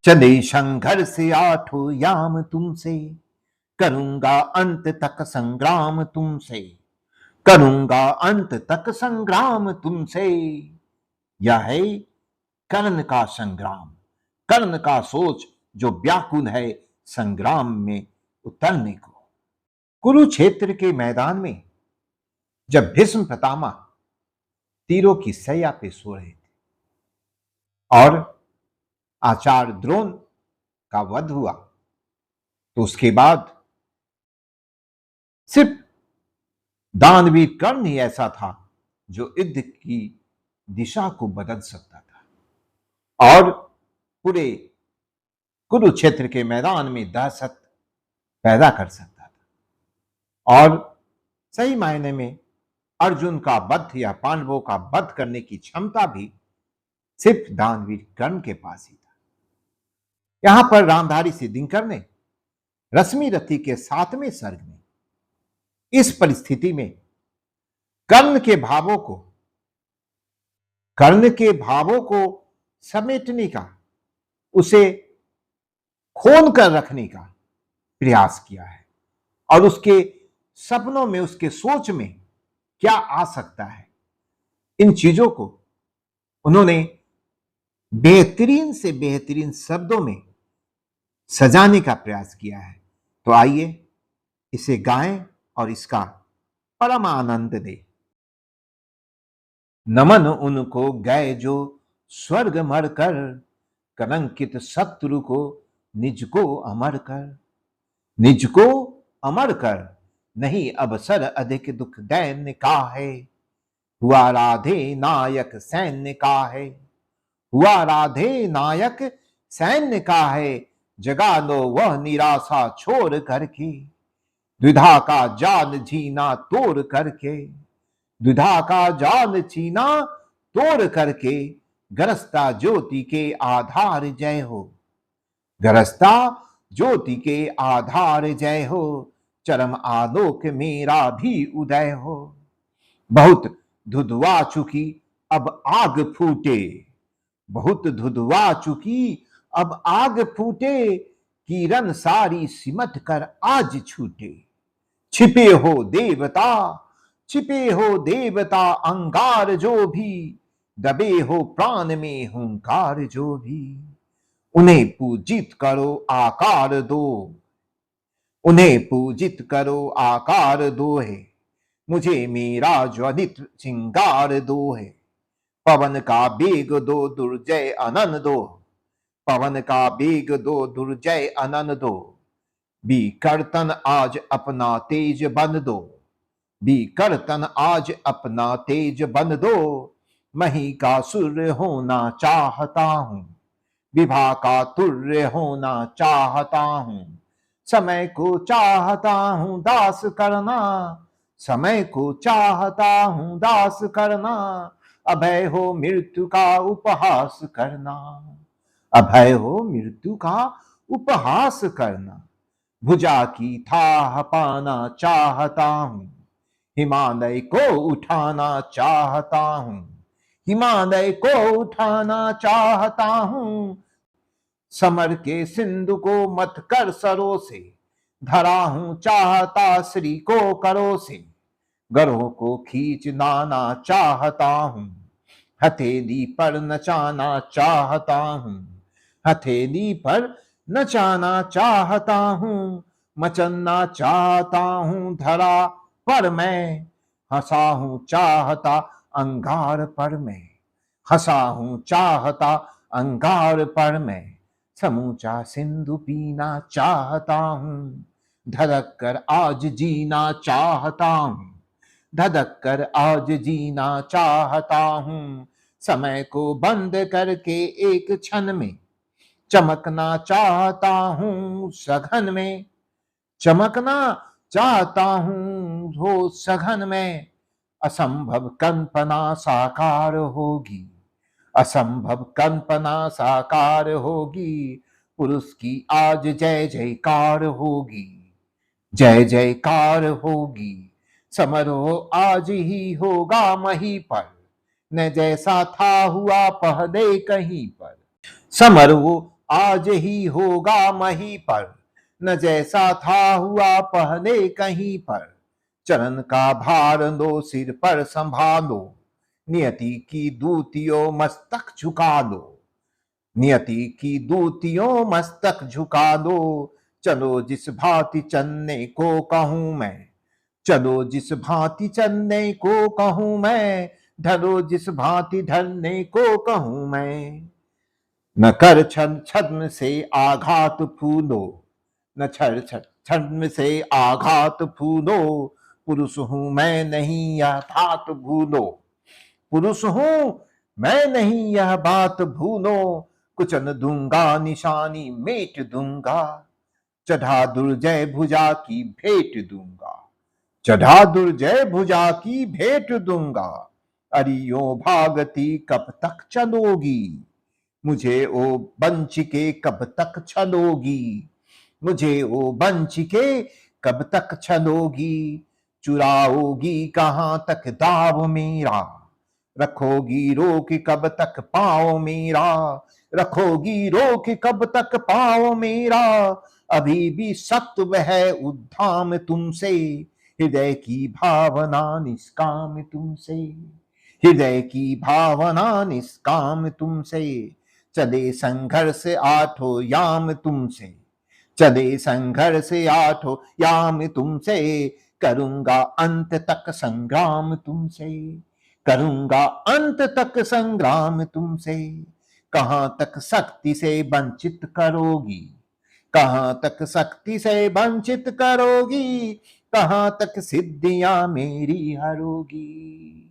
चले संघर्ष आठों याम तुमसे, करूंगा अंत तक संग्राम तुमसे, करूंगा अंत तक संग्राम तुमसे। यह है कर्ण का संग्राम, कर्ण का सोच जो व्याकुल है संग्राम में उतरने को। कुरुक्षेत्र के मैदान में जब भीष्म पितामह तीरों की सैया पे सो रहे थे और आचार्य द्रोण का वध हुआ, तो उसके बाद सिर्फ दानवीर कर्ण ही ऐसा था जो युद्ध की दिशा को बदल सकता था और पूरे कुरुक्षेत्र के मैदान में दहशत पैदा कर सकता था। और सही मायने में अर्जुन का वध या पांडवों का वध करने की क्षमता भी सिर्फ दानवीर कर्ण के पास ही था। यहां पर रामधारी सिद्धिंकर ने रश्मि रथी के 7वें सर्ग में इस परिस्थिति में कर्ण के भावों को समेटने का, उसे खोल कर रखने का प्रयास किया है और उसके सपनों में, उसके सोच में क्या आ सकता है, इन चीजों को उन्होंने बेहतरीन से बेहतरीन शब्दों में सजाने का प्रयास किया है। तो आइए इसे गाएं और इसका परम आनंद दें। नमन उनको गए जो स्वर्ग मर कर, कलंकित शत्रु को निज को अमर कर, निज को अमर कर, नहीं अवसर अधिक दुख दैन्य का है, हुआ राधे नायक सैन्य का है, हुआ राधे नायक सैन्य का है, जगा लो वह निराशा छोड़ करके, द्विधा का जाल जीना तोड़ करके, द्विधा का जाल छीना तोड़ करके, गरस्ता ज्योति के आधार जय हो, गरस्ता ज्योति के आधार जय हो, चरम आलोक मेरा भी उदय हो। बहुत धुधवा चुकी अब आग फूटे, बहुत धुधवा चुकी अब आग फूटे, किरण सारी सिमट कर आज छूटे, छिपे हो देवता, छिपे हो देवता अंगार जो भी, दबे हो प्राण में हुंकार जो भी, उन्हें पूजित करो आकार दो, उन्हें पूजित करो आकार दो है, मुझे मेरा ज्वलित श्रृंगार दो है, पवन का बेग दो दुर्जय अनन दो, पवन का बेग दो दुर्जय अनन दो, भी कर्तन आज अपना तेज बन दो, भी कर्तन आज अपना तेज बन दो, मही का सूर्य होना चाहता हूं, विभा का तुर्य होना चाहता हूं, समय को चाहता हूं दास करना, समय को चाहता हूं दास करना, अभय हो मृत्यु का उपहास करना, अभय हो मृत्यु का उपहास करना, भुजा की थाह पाना चाहता हूं, हिमालय को उठाना चाहता हूं, हिमालय को उठाना चाहता हूं, समर के सिंधु को मत कर सरो से, धरा हूं चाहता श्री को करो से, गरों को खींच लाना चाहता हूं, हथेली पर नचाना चाहता हूं, हथेली पर नचाना चाहता हूं, मचलना चाहता हूं धरा पर मैं, हंसा हूं चाहता अंगार पर मैं, हंसा हूं चाहता अंगार पर मैं, समूचा सिंधु पीना चाहता हूं, धड़क कर आज जीना चाहता हूं, धड़क कर आज जीना चाहता हूं, समय को बंद करके एक क्षण में चमकना चाहता हूं सघन में, चमकना चाहता हूं हो सघन में, असंभव कल्पना साकार होगी, असंभव कल्पना साकार होगी, पुरुष की आज जय जयकार होगी, जय जयकार होगी, समारोह आज ही होगा मही पर, न जैसा था हुआ पहले कहीं पर, समारोह आज ही होगा मही पर, न जैसा था हुआ पहले कहीं पर। चरण का भार लो सिर पर संभालो, नियति की दूतियों मस्तक झुका लो। नियति की दूतियों मस्तक झुका दो, चलो जिस भांति चलने को कहूं मैं। चलो जिस भांति चलने को कहूं मैं, ढलो जिस भांति ढलने को कहूं मैं। न कर छद्म से आघात फूलो, न छड़ छद्म से आघात फूलो। पुरुष हूं मैं नहीं यह बात भूलो, पुरुष हूं मैं नहीं यह बात भूलो। कुचन दूंगा निशानी मेट दूंगा, चढ़ा दुर्जय भुजा की भेंट दूंगा। चढ़ा दुर्जय भुजा की भेंट दूंगा। अरियो भागती कब तक चलोगी, मुझे ओ बंचिके कब तक छलोगी। मुझे ओ बंचिके कब तक छलोगी। चुराओगी कहां तक दाव मेरा, रखोगी रोक कब तक पाओ मेरा। रखोगी रोक कब तक पाओ मेरा। अभी भी सत्व है उद्धाम तुमसे, हृदय की भावना निष्काम तुमसे। हृदय की भावना निष्काम तुमसे। चले संघर्ष आठो याम तुमसे, चले संघर्ष आठो याम तुमसे। करूंगा अंत तक संग्राम तुमसे, करूंगा अंत तक संग्राम तुमसे। कहां तक शक्ति से वंचित करोगी, कहां तक शक्ति से वंचित करोगी। कहां तक सिद्धियां मेरी हरोगी।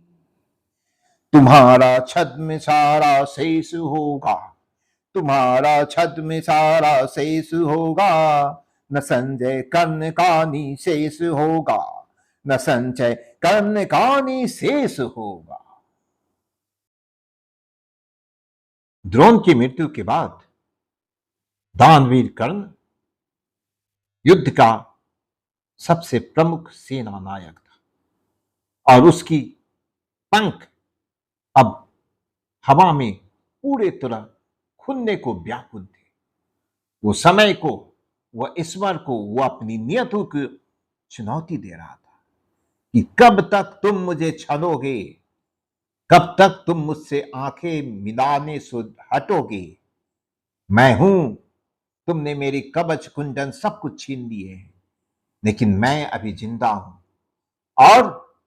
तुम्हारा छद्म सारा शेष होगा, तुम्हारा छद्म सारा शेष होगा। न संजय कर्ण का निशेष होगा, न संचय कर्ण का निशेष होगा। द्रोण की मृत्यु के बाद दानवीर कर्ण युद्ध का सबसे प्रमुख सेना नायक था और उसकी पंख अब हवा में पूरे तरह खुलने को व्याकुल थे। वो समय को, वह ईश्वर को, वो अपनी नियतों को चुनौती दे रहा था कि कब तक तुम मुझे छलोगे, कब तक तुम मुझसे आंखें मिलाने से हटोगे। मैं हूं, तुमने मेरी कवच कुंडन सब कुछ छीन लिए हैं, लेकिन मैं अभी जिंदा हूं और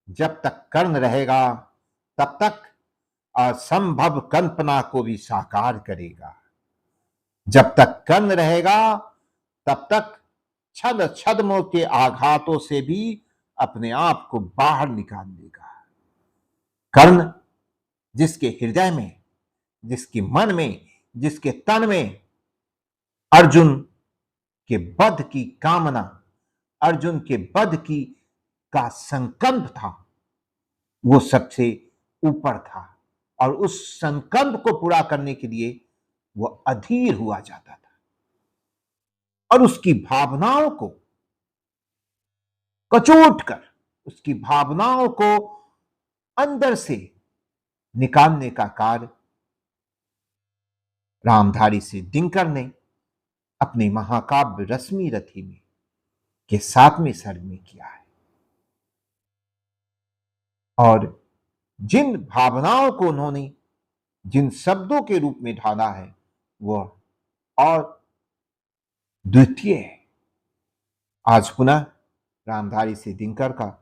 जब तक कर्ण रहेगा तब तक असंभव कल्पना को भी साकार करेगा। जब तक कर्ण रहेगा तब तक छद छद्मों के आघातों से भी अपने आप को बाहर निकाल लेगा। कर्ण जिसके हृदय में, जिसके मन में, जिसके तन में अर्जुन के वध की कामना, अर्जुन के वध की का संकल्प था, वो सबसे ऊपर था और उस संकल्प को पूरा करने के लिए वो अधीर हुआ जाता था और उसकी भावनाओं को कचोट कर, उसकी भावनाओं को अंदर से निकालने का कार्य रामधारी सिंह दिनकर ने अपने महाकाव्य रश्मि रथी में के 7वें सर्ग में किया है। और जिन भावनाओं को उन्होंने जिन शब्दों के रूप में ढाला है वह और द्वितीय है। आज पुनः रामधारी सिंह दिनकर का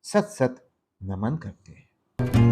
सत सत नमन करते हैं।